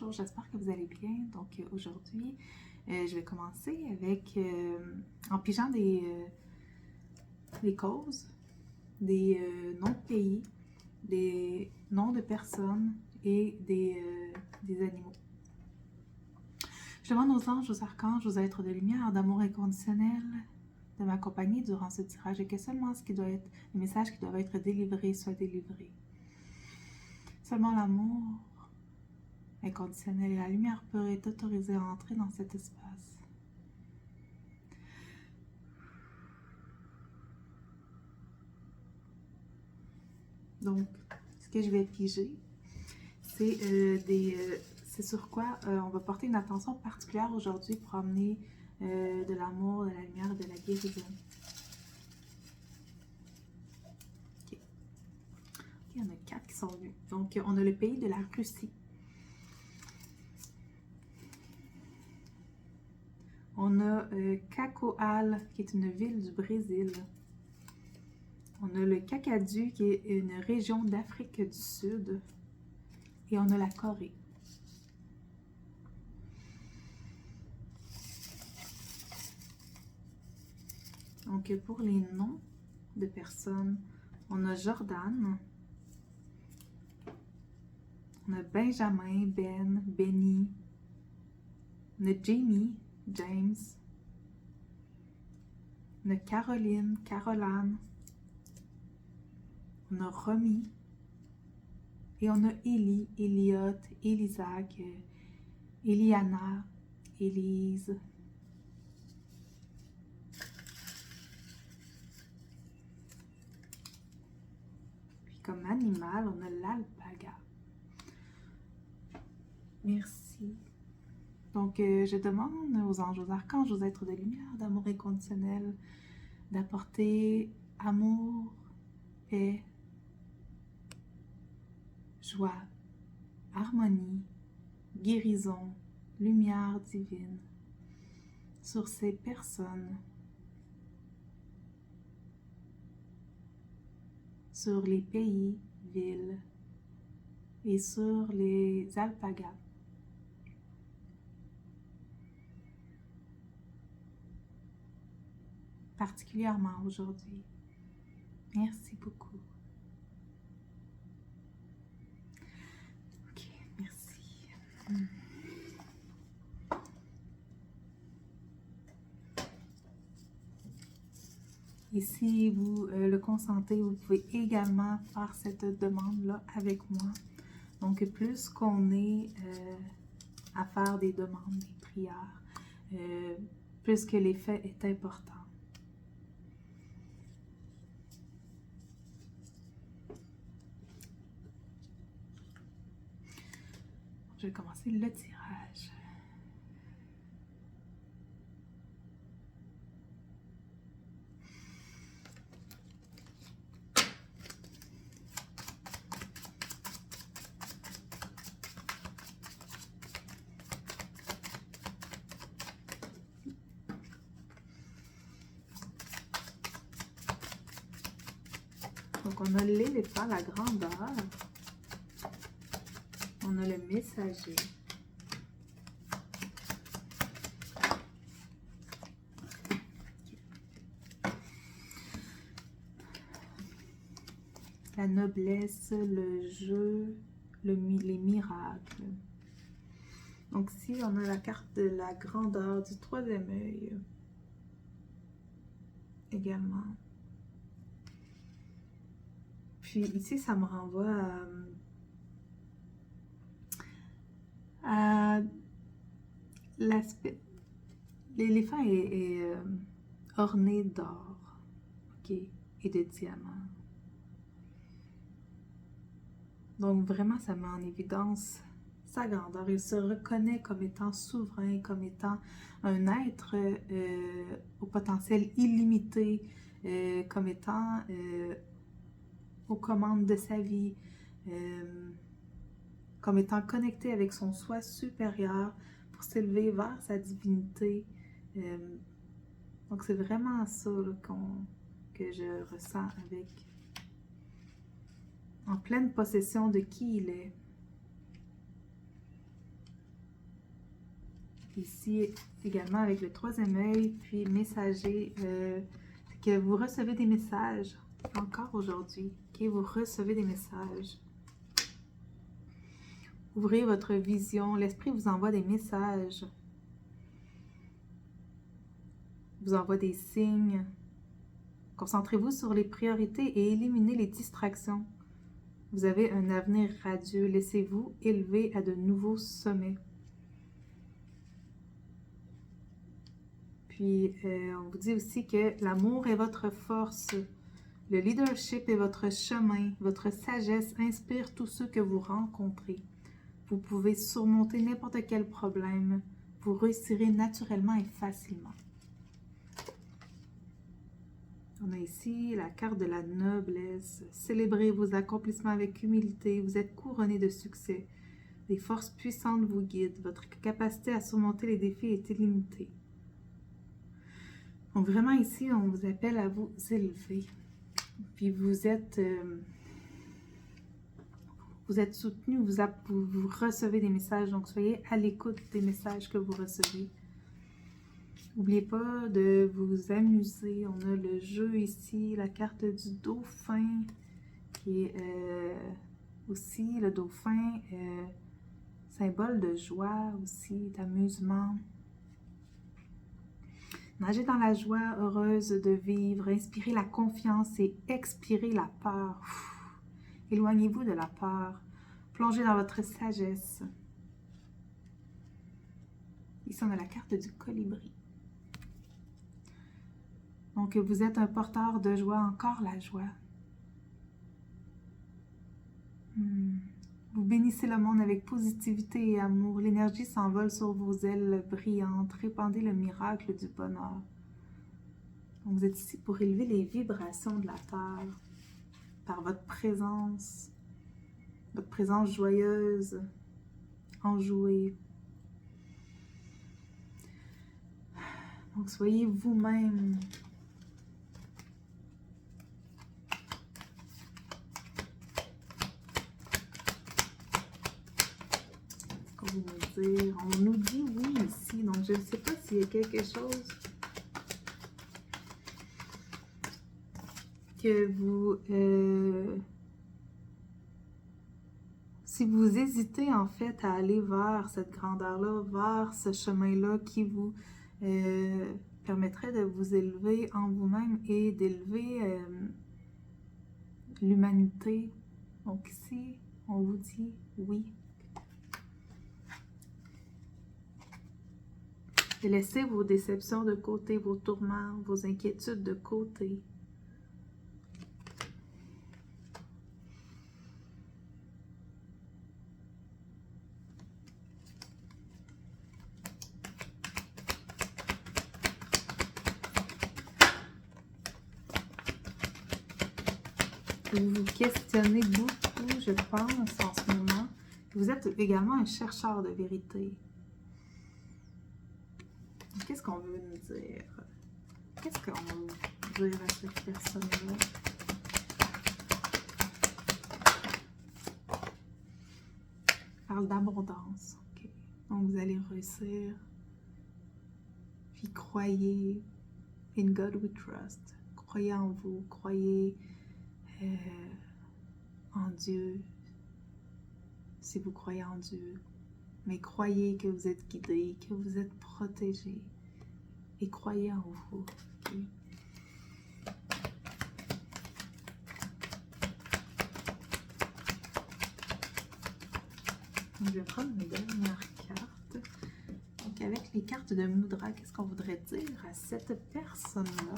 bonjour, j'espère que vous allez bien. Donc aujourd'hui, je vais commencer avec, en pigeant des causes, des noms de pays, des noms de personnes et des animaux. Je demande aux anges, aux archanges, aux êtres de lumière, d'amour inconditionnel, de m'accompagner durant ce tirage et que seulement ce qui doit être, les messages qui doivent être délivrés soient délivrés. Seulement l'amour inconditionnel et la lumière pure est autorisée à entrer dans cet espace. Donc, ce que je vais piger, c'est c'est sur quoi on va porter une attention particulière aujourd'hui pour amener de l'amour, de la lumière et de la guérison. Okay. Il y en a 4 qui sont venus. Donc, on a le pays de la Russie. On a Cacoal, qui est une ville du Brésil. On a le Kakadu, qui est une région d'Afrique du Sud. Et on a la Corée. Donc, pour les noms de personnes, on a Jordan, on a Benjamin, Ben, Benny, on a Jamie, James, on a Caroline, Caroline, on a Romy, et on a Élie, Eliot, Elisac, Eliana, Élise. Puis comme animal, on a l'alpaga. Merci. Donc, je demande aux anges, aux archanges, aux êtres de lumière, d'amour inconditionnel, d'apporter amour, paix, joie, harmonie, guérison, lumière divine sur ces personnes, sur les pays, villes et sur les alpagas. Particulièrement aujourd'hui. Merci beaucoup. Ok, merci. Et si vous le consentez, vous pouvez également faire cette demande-là avec moi. Donc, plus qu'on est à faire des demandes, des prières, plus que l'effet est important. Je vais commencer le tirage. Donc, on a l'éléphant, la grandeur. On a le messager. La noblesse, le jeu, les miracles. Donc, si on a la carte de la grandeur du troisième œil également. Puis ici, ça me renvoie à l'aspect. L'éléphant est orné d'or, ok, et de diamants. Donc vraiment, ça met en évidence sa grandeur. Il se reconnaît comme étant souverain, comme étant un être au potentiel illimité, comme étant aux commandes de sa vie, comme étant connecté avec son soi supérieur pour s'élever vers sa divinité. Donc c'est vraiment ça là, que je ressens avec, en pleine possession de qui il est. ici également avec le troisième œil, puis messager, que vous recevez des messages encore aujourd'hui. Ok, vous recevez des messages. Ouvrez votre vision. L'esprit vous envoie des messages. Vous envoie des signes. Concentrez-vous sur les priorités et éliminez les distractions. Vous avez un avenir radieux. Laissez-vous élever à de nouveaux sommets. Puis, on vous dit aussi que l'amour est votre force. Le leadership est votre chemin. Votre sagesse inspire tous ceux que vous rencontrez. Vous pouvez surmonter n'importe quel problème. Vous réussirez naturellement et facilement. On a ici la carte de la noblesse. Célébrez vos accomplissements avec humilité. Vous êtes couronné de succès. Des forces puissantes vous guident. Votre capacité à surmonter les défis est illimitée. Donc vraiment ici, on vous appelle à vous élever. Puis vous êtes soutenu, vous recevez des messages. Donc soyez à l'écoute des messages que vous recevez. N'oubliez pas de vous amuser. On a le jeu ici, la carte du dauphin, qui est aussi le dauphin, symbole de joie aussi, d'amusement. Nagez dans la joie, heureuse de vivre. Inspirez la confiance et expirez la peur. Éloignez-vous de la peur. Plongez dans votre sagesse. Ici, on a la carte du colibri. Donc, vous êtes un porteur de joie, encore la joie. Vous bénissez le monde avec positivité et amour. L'énergie s'envole sur vos ailes brillantes. Répandez le miracle du bonheur. Donc, vous êtes ici pour élever les vibrations de la Terre par votre présence joyeuse, enjouée. Donc, soyez vous-même. On nous dit oui ici, donc je ne sais pas s'il y a quelque chose que vous... si vous hésitez en fait à aller vers cette grandeur-là, vers ce chemin-là qui vous permettrait de vous élever en vous-même et d'élever l'humanité. Donc ici, on vous dit oui. Et laissez vos déceptions de côté, vos tourments, vos inquiétudes de côté. Vous vous questionnez beaucoup, je pense, en ce moment. Vous êtes également un chercheur de vérité. Qu'est-ce qu'on veut nous dire? Qu'est-ce qu'on veut dire à cette personne-là? Parle d'abondance. Okay. Donc, vous allez réussir. Puis, croyez. In God we trust. Croyez en vous. Croyez en Dieu. Si vous croyez en Dieu. Mais croyez que vous êtes guidé, que vous êtes protégé. Et croyez en vous. Okay? Donc, je vais prendre mes dernières cartes. Donc, avec les cartes de Mudra, qu'est-ce qu'on voudrait dire à cette personne-là?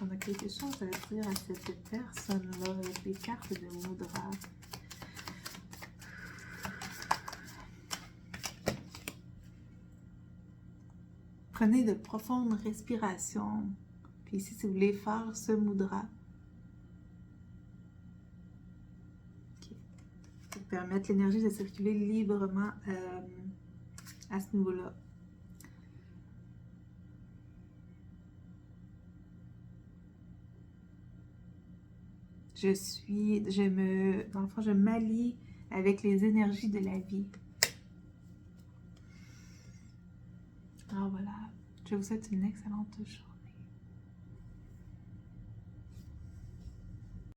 On a quelque chose à dire à cette personne-là avec les cartes de Mudra. Prenez de profondes respirations. Puis ici, si vous voulez faire ce Mudra, pour permettre l'énergie de circuler librement à ce niveau-là. Dans le fond, je m'allie avec les énergies de la vie. Alors voilà, je vous souhaite une excellente journée.